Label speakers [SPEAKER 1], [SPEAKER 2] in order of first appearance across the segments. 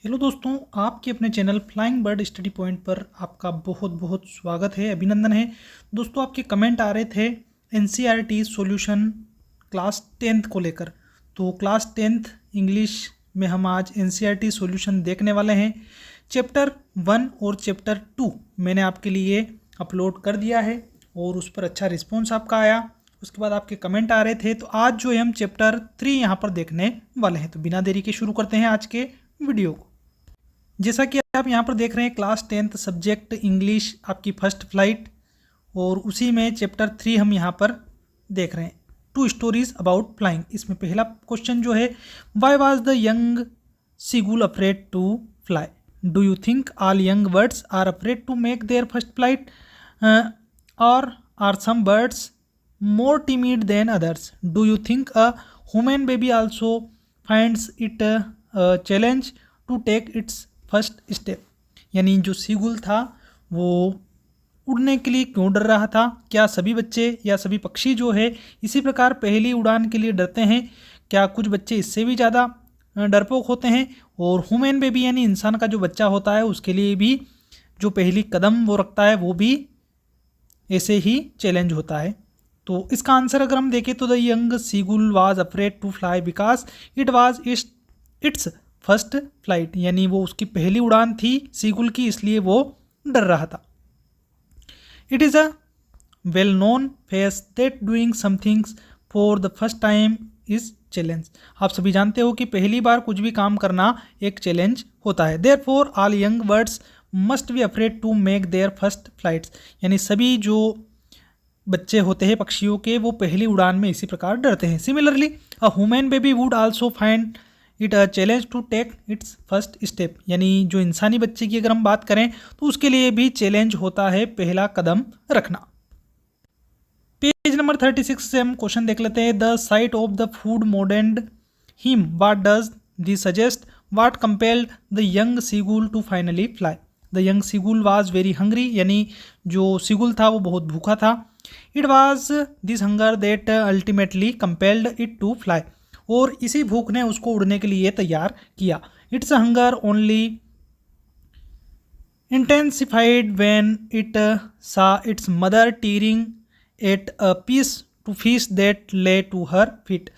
[SPEAKER 1] Hello दोस्तों, आपके अपने channel flying bird study point पर आपका बहुत बहुत स्वागत है, अभिनंदन है। दोस्तों, आपके कमेंट आ रहे थे एनसीईआरटी सॉल्यूशन क्लास 10th को लेकर। तो क्लास 10th इंग्लिश में हम आज एनसीईआरटी सॉल्यूशन देखने वाले हैं। चैप्टर 1 और चैप्टर 2 मैंने आपके लिए अपलोड कर दिया है और उस पर अच्छा रिस्पॉन्स आपका आया। उसके बाद आपके कमेंट आ रहे थे, तो आज जो है हम चैप्टर 3 यहाँ पर देखने वाले हैं। तो बिना देरी के शुरू करते हैं आज के वीडियो को। जैसा कि आप यहाँ पर देख रहे हैं, क्लास 10th सब्जेक्ट इंग्लिश आपकी फर्स्ट फ्लाइट, और उसी में चैप्टर 3 हम यहाँ पर देख रहे हैं। 2 स्टोरीज अबाउट फ्लाइंग। इसमें पहला क्वेश्चन जो है, why was the young seagull afraid to fly? Do you think all young birds are afraid to make their first flight, और are some birds more timid than others? Do you think a human baby also finds it a challenge to take its first step? यानी जो seagull था वो उड़ने के लिए क्यों डर रहा था? क्या सभी बच्चे या सभी पक्षी जो है इसी प्रकार पहली उड़ान के लिए डरते हैं? क्या कुछ बच्चे इससे भी ज़्यादा डरपोक होते हैं? और ह्यूमन बेबी यानी इंसान का जो बच्चा होता है उसके लिए भी जो पहली कदम वो रखता है वो भी ऐसे ही चैलेंज होता है। तो इसका आंसर अगर हम देखें तो the young seagull was afraid to fly because it was its first flight, यानी वो उसकी पहली उड़ान थी सीगुल की, इसलिए वो डर रहा था। It is a well known face that doing somethings for the first time is challenge. आप सभी जानते हो कि पहली बार कुछ भी काम करना एक चैलेंज होता है। Therefore all young birds must be afraid to make their first flights, यानी सभी जो बच्चे होते हैं पक्षियों के वो पहली उड़ान में इसी प्रकार डरते हैं। Similarly a human baby would also find it a challenge to take its first step, यानी जो इंसानी बच्चे की अगर हम बात करें तो उसके लिए भी चैलेंज होता है पहला कदम रखना। पेज नंबर 36 से हम क्वेश्चन देख लेते हैं। The sight of the food maddened him, what does this suggest? What compelled the young seagull to finally fly? The young seagull was very hungry, यानी जो सीगुल था वो बहुत भूखा था। It was this hunger that ultimately compelled it to fly, और इसी भूख ने उसको उड़ने के लिए तैयार किया। Its hunger only intensified when it saw its mother tearing at a piece of fish that lay to her feet,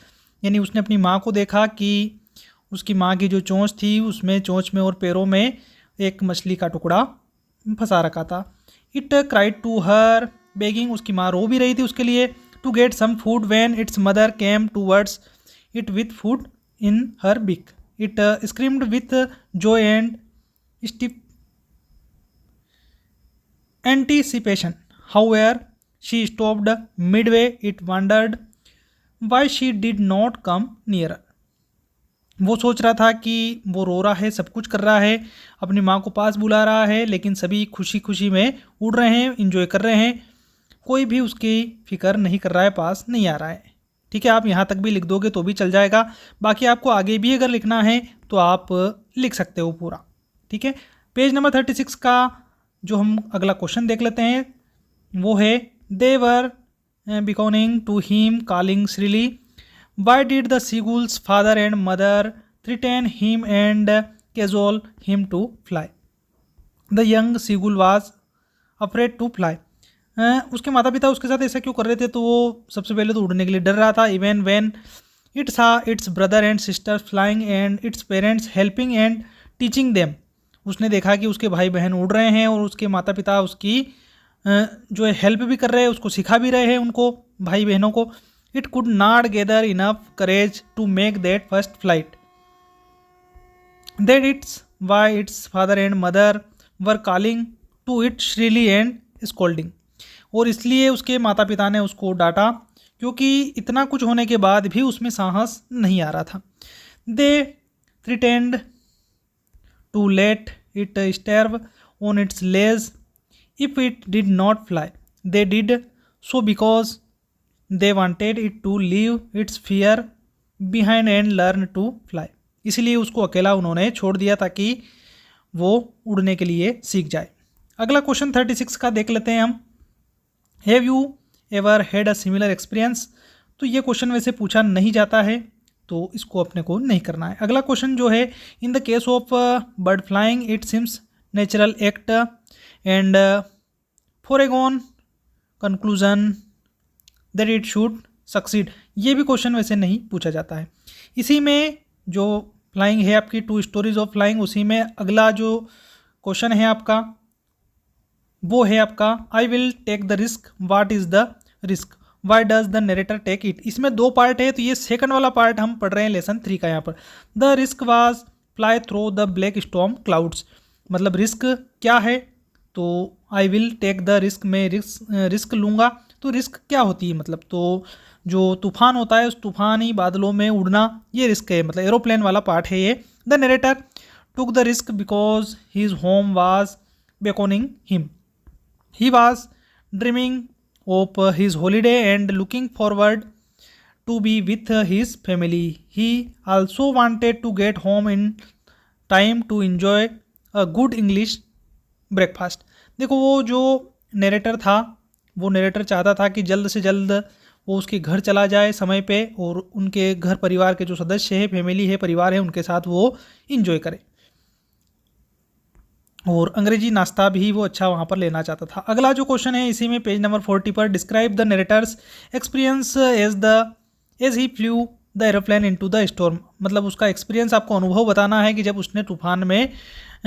[SPEAKER 1] यानी उसने अपनी माँ को देखा कि उसकी माँ की जो चोंच थी उसमें चोंच में और पैरों में एक मछली का टुकड़ा फंसा रखा था। It cried to her begging, उसकी माँ रो भी रही थी उसके लिए, to get some food when its mother came towards it with food in her beak. It screamed with joy and stiff anticipation, however she stopped midway. It wondered why she did not come nearer. वो सोच रहा था कि वो रो रहा है, सब कुछ कर रहा है, अपनी माँ को पास बुला रहा है, लेकिन सभी खुशी खुशी में उड़ रहे हैं, इंजॉय कर रहे हैं, कोई भी उसकी फिक्र नहीं कर रहा है, पास नहीं आ रहा है। ठीक है, आप यहाँ तक भी लिख दोगे तो भी चल जाएगा, बाकी आपको आगे भी अगर लिखना है तो आप लिख सकते हो पूरा। ठीक है, पेज नंबर 36 का जो हम अगला क्वेश्चन देख लेते हैं वो है, they were beckoning to him calling shrilly, why did the seagull's father and mother threaten him and cajole him to fly? The young seagull was afraid to fly. उसके माता पिता उसके साथ ऐसा क्यों कर रहे थे? तो वो सबसे पहले तो उड़ने के लिए डर रहा था। Even when it saw it's brother and sister flying and its parents helping and teaching them, उसने देखा कि उसके भाई बहन उड़ रहे हैं और उसके माता पिता उसकी जो है हेल्प भी कर रहे हैं, उसको सिखा भी रहे हैं उनको, भाई बहनों को। It could not gather enough courage to make that first flight, that it's why its father and mother were calling to it shrilly and scolding, और इसलिए उसके माता पिता ने उसको डांटा क्योंकि इतना कुछ होने के बाद भी उसमें साहस नहीं आ रहा था। They threatened to let it starve on its ledge if it did not fly. They did so because they wanted it to leave its fear behind and learn to fly, इसलिए उसको अकेला उन्होंने छोड़ दिया ताकि वो उड़ने के लिए सीख जाए। अगला क्वेश्चन 36 का देख लेते हैं हम। Have you ever had a similar experience? तो ये क्वेश्चन वैसे पूछा नहीं जाता है, तो इसको अपने को नहीं करना है। अगला क्वेश्चन जो है, in the case of bird flying it seems natural act and foregone conclusion that it should succeed. ये भी क्वेश्चन वैसे नहीं पूछा जाता है। इसी में जो फ्लाइंग है आपकी 2 स्टोरीज ऑफ फ्लाइंग, उसी में अगला जो क्वेश्चन है आपका वो है आपका I will take the risk, what is the risk, why does the narrator take it. इसमें 2 पार्ट है, तो ये सेकंड वाला पार्ट हम पढ़ रहे हैं लेसन 3 का यहाँ पर। The risk was fly through the black storm clouds, मतलब रिस्क क्या है, तो I will take the risk, मैं रिस्क लूँगा। तो रिस्क क्या होती है, मतलब तो जो तूफान होता है उस तूफानी बादलों में उड़ना, ये रिस्क है, मतलब एरोप्लेन वाला पार्ट है ये। The narrator took the risk because his home was beckoning him, he was dreaming of his holiday and looking forward to be with his family. He also wanted to get home in time to enjoy a good English breakfast. देखो वो जो narrator था, वो narrator चाहता था कि जल्द से जल्द वो उसके घर चला जाए समय पे और उनके घर परिवार के जो सदस्य है, फैमिली है, परिवार है, उनके साथ वो इंजॉय करे और अंग्रेजी नाश्ता भी वो अच्छा वहाँ पर लेना चाहता था। अगला जो क्वेश्चन है इसी में पेज नंबर 40 पर, describe the narrator's experience as he flew the aeroplane into the storm, मतलब उसका एक्सपीरियंस आपको अनुभव बताना है कि जब उसने तूफान में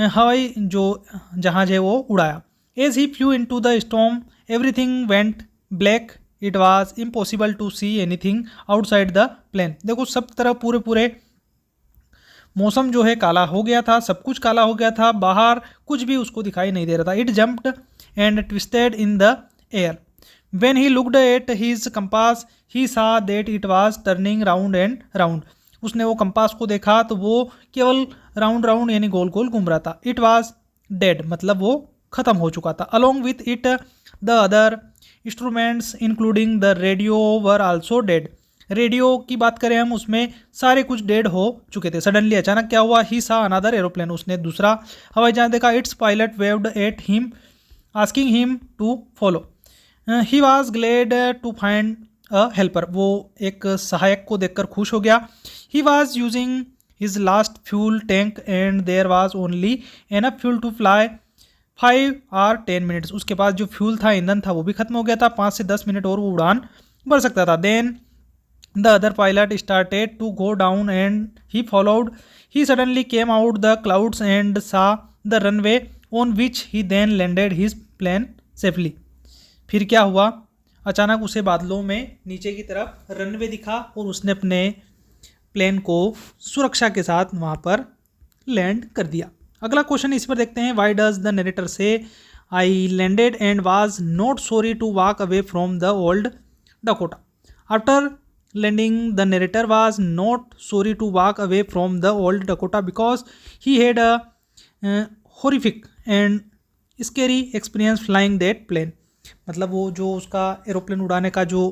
[SPEAKER 1] हवाई जो जहाज है वो उड़ाया। As he flew into the storm everything went black, it was impossible to see anything outside the plane. देखो सब तरफ पूरे मौसम जो है काला हो गया था, सब कुछ काला हो गया था, बाहर कुछ भी उसको दिखाई नहीं दे रहा था। It jumped and twisted in the air, when he looked at his compass he saw that it was turning round and round. उसने वो कंपास को देखा तो वो केवल राउंड राउंड यानी गोल गोल घूम रहा था। इट वाज डेड, मतलब वो खत्म हो चुका था। Along with it the other instruments including the radio were also dead. Radio की बात करें हम, उसमें सारे कुछ डेड हो चुके थे। सडनली अचानक क्या हुआ, ही सा अनदर एरोप्लेन, उसने दूसरा हवाई जहाज देखा। Its pilot waved at him asking him to follow, he was glad to find a helper, वो एक सहायक को देखकर खुश हो गया। He was using his last fuel tank and there was only enough fuel to fly 5 और 10 minutes. उसके पास जो फ्यूल था, ईंधन था, वो भी खत्म हो गया था। 5 से 10 मिनट और वो उड़ान भर सकता था। Then the other pilot started to go down and he followed. He suddenly came out the clouds and saw the runway on which he then landed his plane safely. फिर क्या हुआ, अचानक उसे बादलों में नीचे की तरफ रनवे दिखा और उसने अपने प्लेन को सुरक्षा के साथ वहाँ पर लैंड कर दिया। अगला क्वेश्चन इस पर देखते हैं, Y does the narrator say I landed and was not sorry to walk away from the old Dakota. After landing the narrator was not sorry to walk away from the old Dakota because he had a horrific and scary experience flying that plane. मतलब वो जो उसका aeroplane उड़ाने का जो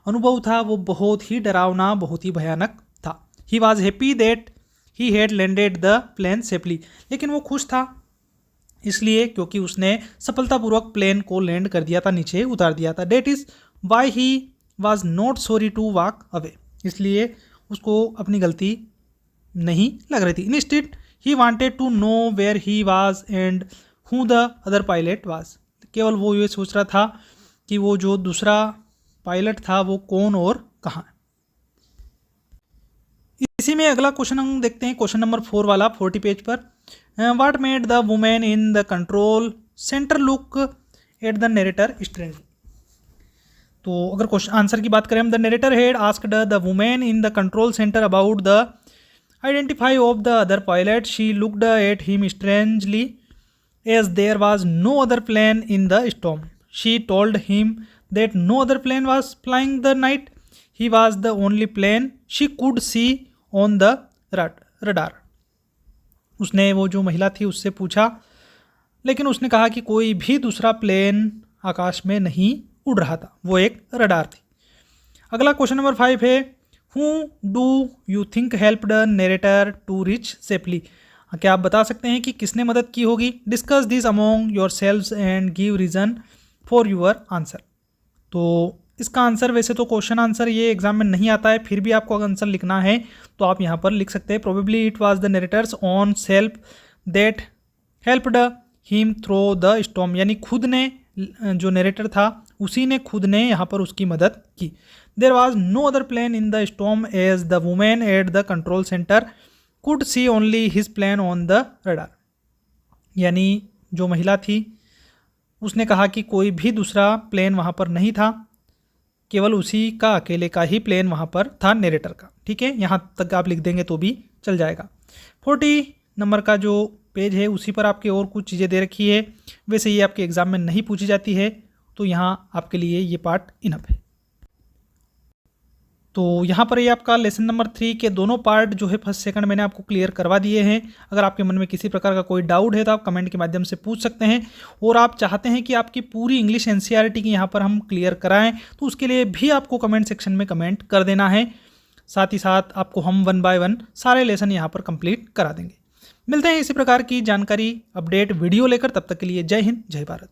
[SPEAKER 1] अनुभव था वो बहुत ही डरावना, बहुत ही भयानक था। he was happy that he had landed the plane safely, लेकिन वो खुश था इसलिए क्योंकि उसने सफलतापूर्वक प्लेन को लैंड कर दिया था, नीचे उतार दिया था। that is why he was not sorry to walk away, इसलिए उसको अपनी गलती नहीं लग रही थी। Instead he wanted to know where he was and who the other pilot was, केवल वो ये सोच रहा था कि वो जो दूसरा पायलट था वो कौन और कहाँ। इसी में अगला क्वेश्चन हम देखते हैं, क्वेश्चन नंबर 4 वाला 40 पेज पर। What made the woman in the control center look at the narrator strangely? तो अगर क्वेश्चन आंसर की बात करें हम, the narrator had asked the women in the control centre about the identify of the other pilot, she looked at him strangely as there was no other plane in the storm, she told him that no other plane was flying the night, he was the only plane she could see on the radar. उसने वो जो महिला थी उससे पूछा, लेकिन उसने कहा कि कोई भी दूसरा प्लेन आकाश में नहीं उड़ रहा था, वो एक रडार थी। अगला क्वेश्चन नंबर 5 है, who do you think helped narrator to reach safely? क्या आप बता सकते हैं कि किसने मदद की होगी? Discuss this among yourselves and give reason for your answer. तो इसका आंसर वैसे तो क्वेश्चन आंसर ये एग्जाम में नहीं आता है, फिर भी आपको अगर आंसर लिखना है तो आप यहाँ पर लिख सकते हैं probably it was the narrator's own self that helped him through the storm, यानी खुद ने, जो नरेटर था उसी ने खुद ने यहाँ पर उसकी मदद की। There was no other plane in the storm as the women at the control centre could see only his plane on the radar, यानी जो महिला थी उसने कहा कि कोई भी दूसरा प्लेन वहाँ पर नहीं था, केवल उसी का अकेले का ही प्लेन वहाँ पर था, नरेटर का। ठीक है, यहाँ तक आप लिख देंगे तो भी चल जाएगा। 40 नंबर का जो पेज है उसी पर आपके और कुछ चीज़ें दे रखी है, वैसे ये आपके एग्जाम में नहीं पूछी जाती है, तो यहाँ आपके लिए ये पार्ट इनफ है। तो यहाँ पर ये आपका लेसन नंबर 3 के दोनों पार्ट जो है फर्स्ट सेकंड मैंने आपको क्लियर करवा दिए हैं। अगर आपके मन में किसी प्रकार का कोई डाउट है तो आप कमेंट के माध्यम से पूछ सकते हैं, और आप चाहते हैं कि आपकी पूरी इंग्लिश एनसीईआरटी की यहाँ पर हम क्लियर कराएं तो उसके लिए भी आपको कमेंट सेक्शन में कमेंट कर देना है। साथ ही साथ आपको हम 1 बाय 1 सारे लेसन यहाँ पर कंप्लीट करा देंगे। मिलते हैं इसी प्रकार की जानकारी अपडेट वीडियो लेकर, तब तक के लिए जय हिंद जय भारत।